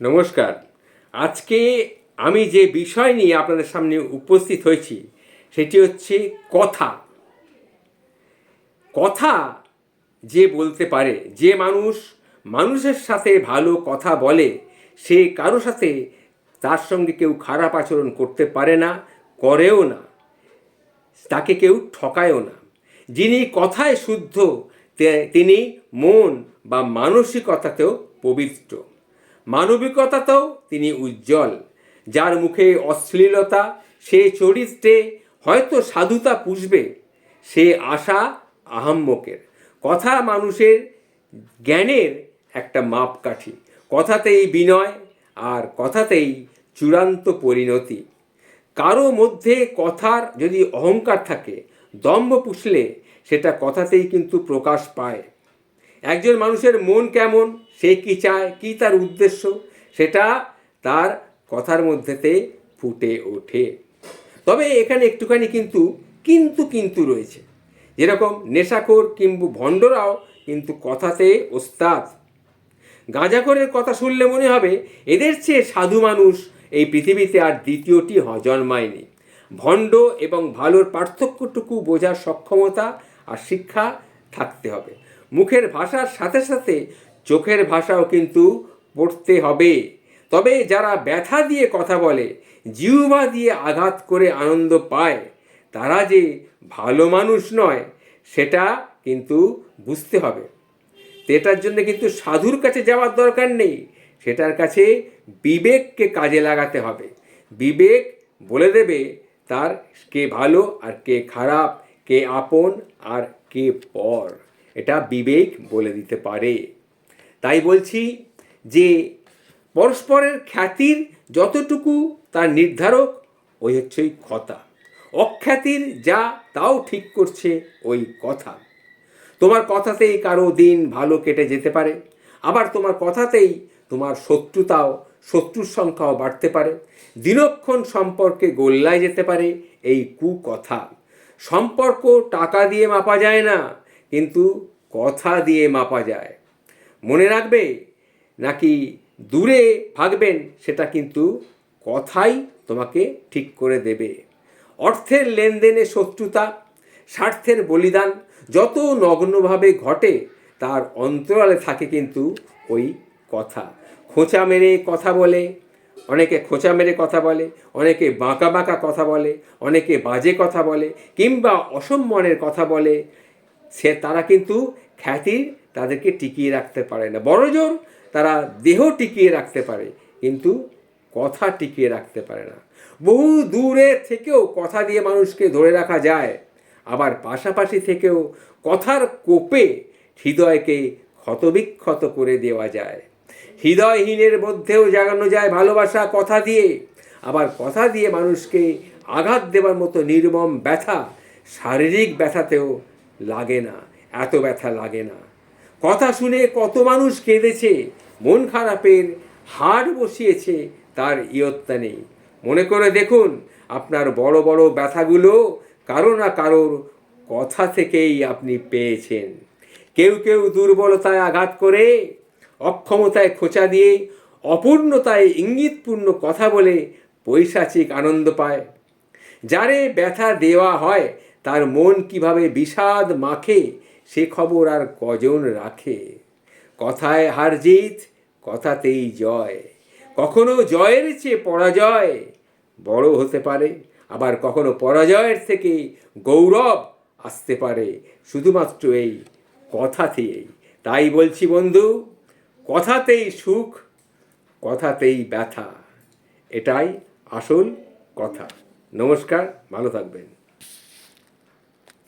নমস্কার। আজকে আমি যে বিষয় নিয়ে আপনাদের সামনে উপস্থিত হয়েছি সেটি হচ্ছে কথা। কথা যে বলতে পারে, যে মানুষ মানুষের সাথে ভালো কথা বলে, সে কারো সাথে তার সঙ্গে কেউ খারাপ আচরণ করতে পারে না, করেও না, তাকে কেউ ঠকায়ও না। যিনি কথায় শুদ্ধ, তিনি মন বা মানসিকতাতেও পবিত্র, মানবিকতাতেও তিনি উজ্জ্বল। যার মুখে অশ্লীলতা, সে চরিত্রে হয়তো সাধুতা পুষবে, সে আশা আহাম্মকের। কথা মানুষের জ্ঞানের একটা মাপকাঠি। কথাতেই বিনয়, আর কথাতেই চূড়ান্ত পরিণতি। কারো মধ্যে কথার যদি অহংকার থাকে, দম্ভ পুষলে সেটা কথাতেই কিন্তু প্রকাশ পায়। একজন মানুষের মন কেমন, সে কি চায়, কি তার উদ্দেশ্য, সেটা তার কথার মধ্যেতে ফুটে ওঠে। তবে এখানে একটুখানি কিন্তু কিন্তু কিন্তু রয়েছে। যেরকম নেশাখোর কিংবা ভণ্ডরাও কিন্তু কথাতে ওস্তাদ। গাঁজাখোরের কথা শুনলে মনে হবে এদের চেয়ে সাধু মানুষ এই পৃথিবীতে আর দ্বিতীয়টি জন্মায়নি। ভণ্ড এবং ভালোর পার্থক্যটুকু বোঝার সক্ষমতা আর শিক্ষা থাকতে হবে। মুখের ভাষার সাথে সাথে চোখের ভাষাও কিন্তু পড়তে হবে। তবে যারা ব্যথা দিয়ে কথা বলে, জিহ্বা দিয়ে আঘাত করে আনন্দ পায়, তারা যে ভালো মানুষ নয় সেটা কিন্তু বুঝতে হবে। এটার জন্য কিন্তু সাধুর কাছে যাওয়ার দরকার নেই, সেটার কাছে বিবেককে কাজে লাগাতে হবে। বিবেক বলে দেবে তার কে ভালো আর কে খারাপ, কে আপন আর কে পর, এটা বিবেক বলে দিতে পারে। তাই বলছি যে পরস্পরের খ্যাতির যতটুকু তার নির্ধারক ওই হচ্ছে ওই কথা। অখ্যাতির যা তাও ঠিক করছে ওই কথা। তোমার কথাতেই কারো দিন ভালো কেটে যেতে পারে, আবার তোমার কথাতেই তোমার শত্রুর সংখ্যাও বাড়তে পারে। দিনক্ষণ সম্পর্কে গোল্লায় যেতে পারে এই কুকথা। সম্পর্ক টাকা দিয়ে মাপা যায় না, কিন্তু কথা দিয়ে মাপা যায়। মনে রাখবে নাকি দূরে ভাগবেন, সেটা কিন্তু কথাই তোমাকে ঠিক করে দেবে। অর্থের লেনদেনে শত্রুতা, স্বার্থের বলিদান যত নগ্নভাবে ঘটে, তার অন্তরালে থাকে কিন্তু ওই কথা। খোঁচা মেরে কথা বলে, অনেকে খোঁচা মেরে কথা বলে, অনেকে বাঁকা বাঁকা কথা বলে, অনেকে বাজে কথা বলে, কিংবা অসম্মানের কথা বলে। তারা কিন্তু খ্যাতির তাদেরকে টিকিয়ে রাখতে পারে না। বড়জোর তারা দেহ টিকিয়ে রাখতে পারে, কিন্তু কথা টিকিয়ে রাখতে পারে না। বহু দূরে থেকেও কথা দিয়ে মানুষকে ধরে রাখা যায়, আবার পাশাপাশি থেকেও কথার কোপে হৃদয়কে ক্ষতবিক্ষত করে দেওয়া যায়। হৃদয়হীনের মধ্যেও জাগানো যায় ভালোবাসা কথা দিয়ে। আবার কথা দিয়ে মানুষকে আঘাত দেবার মতো নির্মম ব্যথা শারীরিক ব্যথাতেও লাগে না, এত ব্যথা লাগে না। কথা শুনে কত মানুষ কেঁদেছে, মন খারাপের হাড় বসিয়েছে, তার ইয়ত্তা নেই। মনে করে দেখুন, আপনার বড় বড় ব্যথাগুলো কারো না কারোর কথা থেকেই আপনি পেয়েছেন। কেউ কেউ দুর্বলতায় আঘাত করে, অক্ষমতায় খোঁচা দিয়ে, অপূর্ণতায় ইঙ্গিতপূর্ণ কথা বলে পৈশাচিক আনন্দ পায়। যারে ব্যথা দেওয়া হয় তার মন কিভাবে বিষাদ মাখে, সে খবর আর কজন রাখে। কথায় হার জিত, কথাতেই জয়। কখনো জয়ের চেয়ে পরাজয় বড় হতে পারে, আবার কখনো পরাজয়ের থেকে গৌরব আসতে পারে শুধুমাত্র এই কথাতেই। তাই বলছি বন্ধু, কথাতেই সুখ, কথাতেই ব্যথা, এটাই আসল কথা। নমস্কার, ভালো থাকবেন।